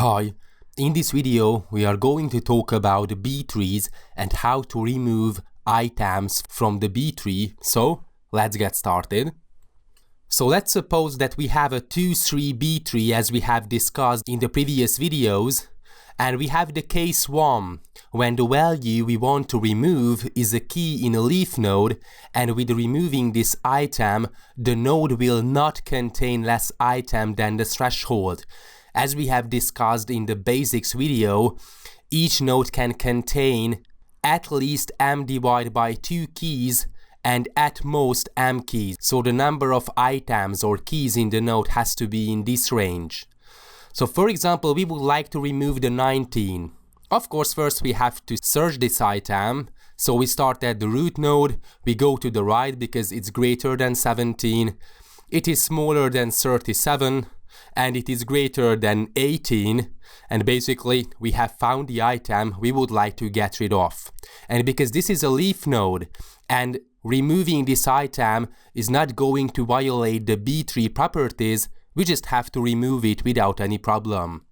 Hi, in this video we are going to talk about B trees and how to remove items from the B tree. So let's get started. So let's suppose that we have a 2-3 B tree as we have discussed in the previous videos, and we have the case 1 when the value we want to remove is a key in a leaf node, and with removing this item the node will not contain less item than the threshold. As we have discussed in the basics video, each node can contain at least m divided by 2 keys and at most m keys. So the number of items or keys in the node has to be in this range. So for example, we would like to remove the 19. Of course, first we have to search this item. So we start at the root node, we go to the right because it's greater than 17, it is smaller than 37, and it is greater than 18, and basically we have found the item we would like to get rid of. And because this is a leaf node and removing this item is not going to violate the B tree properties, we just have to remove it without any problem.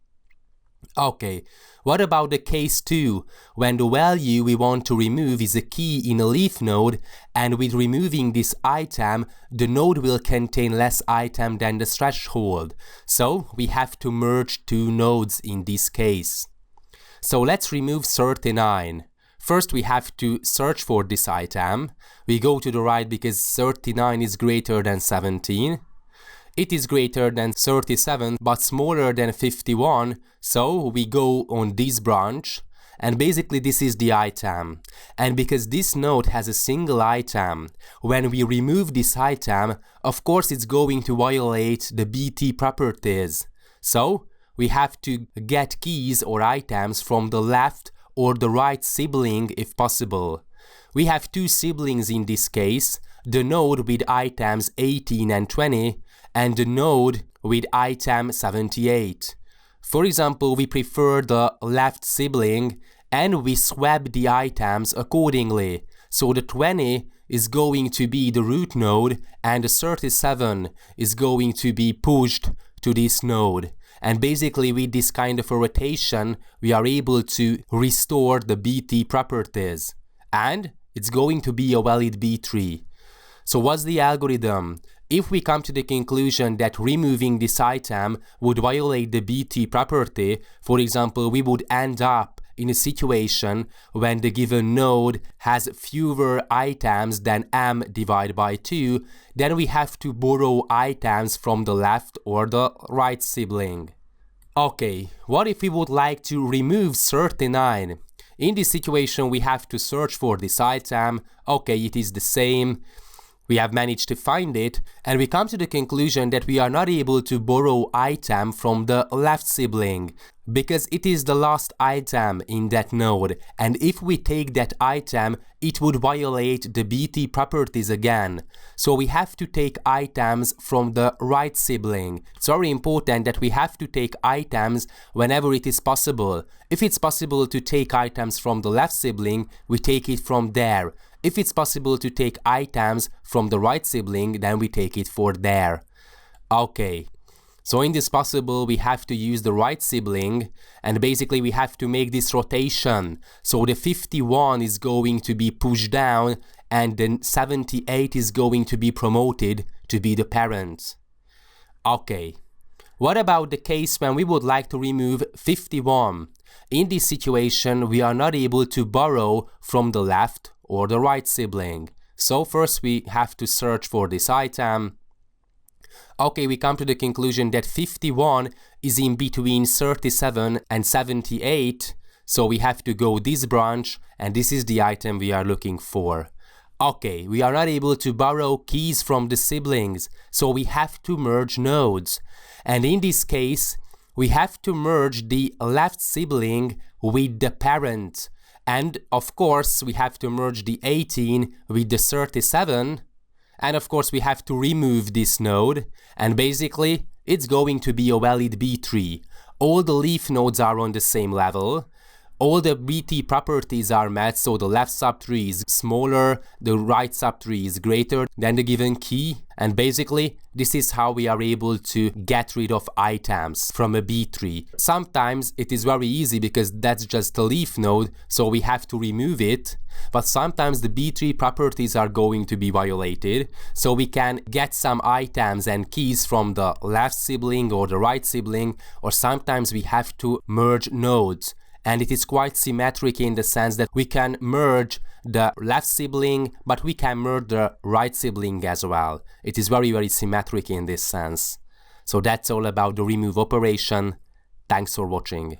Okay, what about the case 2, when the value we want to remove is a key in a leaf node, and with removing this item, the node will contain less item than the threshold. So we have to merge 2 nodes in this case. So let's remove 39. First we have to search for this item. We go to the right because 39 is greater than 17. It is greater than 37 but smaller than 51, so we go on this branch, and basically this is the item. And because this node has a single item, when we remove this item, of course it's going to violate the BT properties. So we have to get keys or items from the left or the right sibling if possible. We have 2 siblings in this case, the node with items 18 and 20, and the node with item 78. For example, we prefer the left sibling and we swap the items accordingly. So the 20 is going to be the root node and the 37 is going to be pushed to this node. And basically with this kind of a rotation, we are able to restore the BT properties. And it's going to be a valid B tree. So what's the algorithm? If we come to the conclusion that removing this item would violate the BT property, for example, we would end up in a situation when the given node has fewer items than m divided by 2, then we have to borrow items from the left or the right sibling. Okay, what if we would like to remove 39? In this situation, we have to search for this item. Okay, it is the same. We have managed to find it, and we come to the conclusion that we are not able to borrow item from the left sibling because it is the last item in that node, and if we take that item it would violate the BT properties again. So we have to take items from the right sibling. It's very important that we have to take items whenever it is possible. If it's possible to take items from the left sibling, we take it from there. If it's possible to take items from the right sibling, then we take it for there. Okay, so in this possible we have to use the right sibling, and basically we have to make this rotation. So the 51 is going to be pushed down and then 78 is going to be promoted to be the parent. Okay, what about the case when we would like to remove 51? In this situation we are not able to borrow from the left or the right sibling. So first we have to search for this item. Okay, we come to the conclusion that 51 is in between 37 and 78, so we have to go this branch, and this is the item we are looking for. Okay, we are not able to borrow keys from the siblings, so we have to merge nodes. And in this case, we have to merge the left sibling with the parent. And of course we have to merge the 18 with the 37, and of course we have to remove this node, and basically it's going to be a valid B tree. All the leaf nodes are on the same level, all the B-tree properties are met, so the left subtree is smaller, the right subtree is greater than the given key, and basically this is how we are able to get rid of items from a B-tree. Sometimes it is very easy because that's just a leaf node, so we have to remove it, but sometimes the B-tree properties are going to be violated, so we can get some items and keys from the left sibling or the right sibling, or sometimes we have to merge nodes. And it is quite symmetric in the sense that we can merge the left sibling, but we can merge the right sibling as well. It is very, very symmetric in this sense. So that's all about the remove operation. Thanks for watching.